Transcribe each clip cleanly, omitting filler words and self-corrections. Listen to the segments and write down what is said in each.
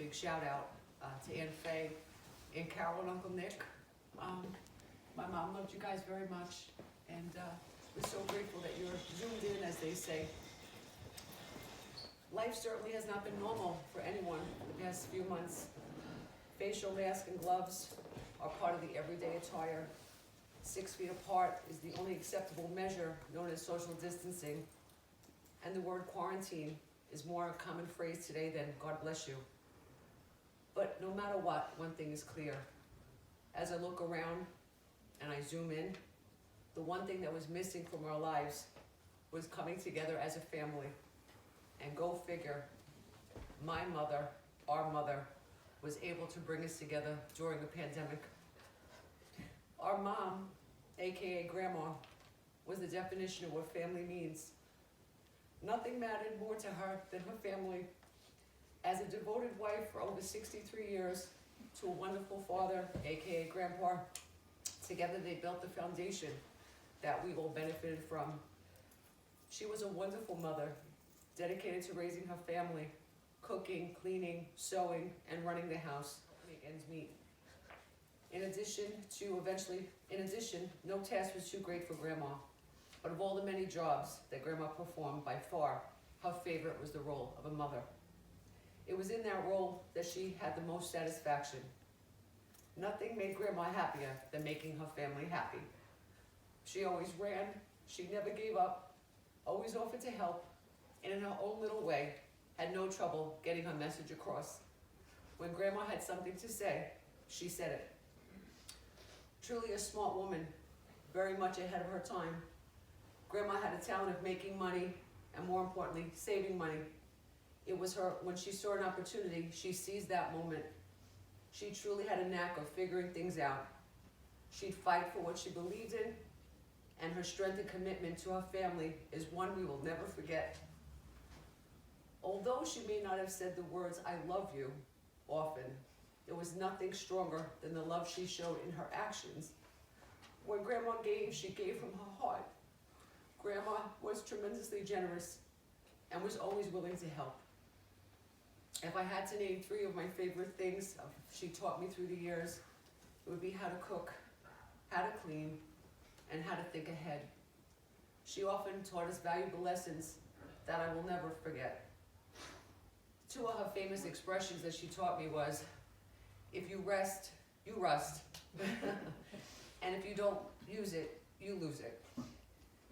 big shout out to Aunt Faye, Aunt Carol, and Uncle Nick. My mom loved you guys very much, and we're so grateful that you're zoomed in, as they say. Life certainly has not been normal for anyone the past few months. Facial masks and gloves are part of the everyday attire. 6 feet apart is the only acceptable measure known as social distancing. And the word quarantine is more a common phrase today than God bless you. But no matter what, one thing is clear. As I look around and I zoom in, the one thing that was missing from our lives was coming together as a family. And go figure, my mother, our mother, was able to bring us together during the pandemic. Our mom, AKA Grandma, was the definition of what family means. Nothing mattered more to her than her family. As a devoted wife for over 63 years to a wonderful father, AKA Grandpa, together they built the foundation that we all benefited from. She was a wonderful mother, dedicated to raising her family, cooking, cleaning, sewing, and running the house to make ends meet. In addition, no task was too great for Grandma. But of all the many jobs that Grandma performed, by far, her favorite was the role of a mother. It was in that role that she had the most satisfaction. Nothing made Grandma happier than making her family happy. She always ran, she never gave up, always offered to help, and in her own little way, had no trouble getting her message across. When Grandma had something to say, she said it. Truly a smart woman, very much ahead of her time. Grandma had a talent of making money, and more importantly, saving money. It was her, when she saw an opportunity, she seized that moment. She truly had a knack of figuring things out. She'd fight for what she believed in, and her strength and commitment to her family is one we will never forget. Although she may not have said the words, "I love you," often, there was nothing stronger than the love she showed in her actions. When Grandma gave, she gave from her heart. Grandma was tremendously generous and was always willing to help. If I had to name 3 of my favorite things she taught me through the years, it would be how to cook, how to clean, and how to think ahead. She often taught us valuable lessons that I will never forget. 2 of her famous expressions that she taught me was, if you rest, you rust. And if you don't use it, you lose it.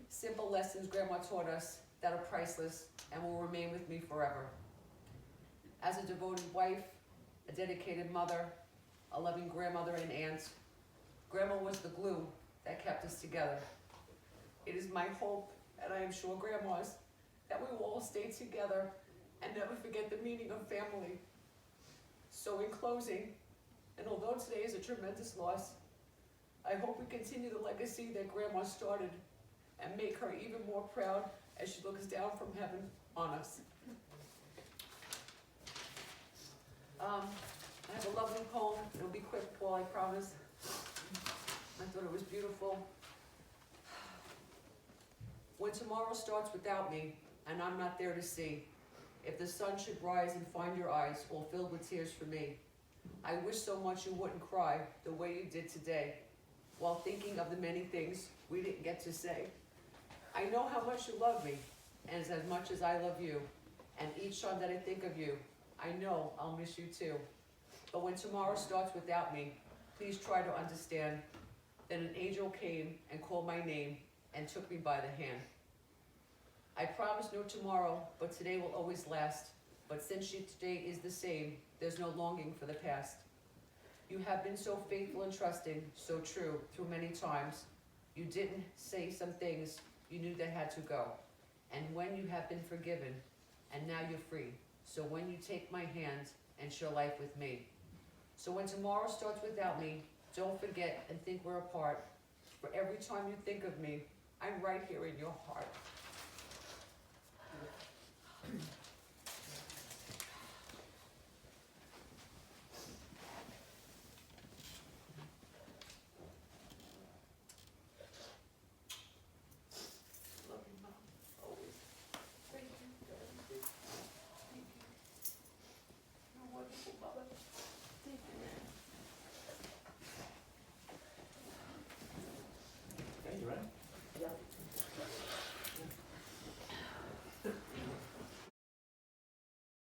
Simple lessons Grandma taught us that are priceless and will remain with me forever. As a devoted wife, a dedicated mother, a loving grandmother and aunt, Grandma was the glue that kept us together. It is my hope, and I am sure Grandma's, that we will all stay together and never forget the meaning of family. So in closing, and although today is a tremendous loss, I hope we continue the legacy that Grandma started and make her even more proud as she looks down from heaven on us. I have a lovely poem. It'll be quick, Paul, I promise. I thought it was beautiful. When tomorrow starts without me, and I'm not there to see, if the sun should rise and find your eyes all filled with tears for me, I wish so much you wouldn't cry the way you did today, while thinking of the many things we didn't get to say. I know how much you love me, and as much as I love you, and each time that I think of you, I know I'll miss you too. But when tomorrow starts without me, please try to understand that an angel came and called my name and took me by the hand. I promise no tomorrow, but today will always last. But since today is the same, there's no longing for the past. You have been so faithful and trusting, so true through many times. You didn't say some things you knew they had to go. And when you have been forgiven, and now you're free. So when you take my hand and share life with me. So when tomorrow starts without me, don't forget and think we're apart. For every time you think of me, I'm right here in your heart.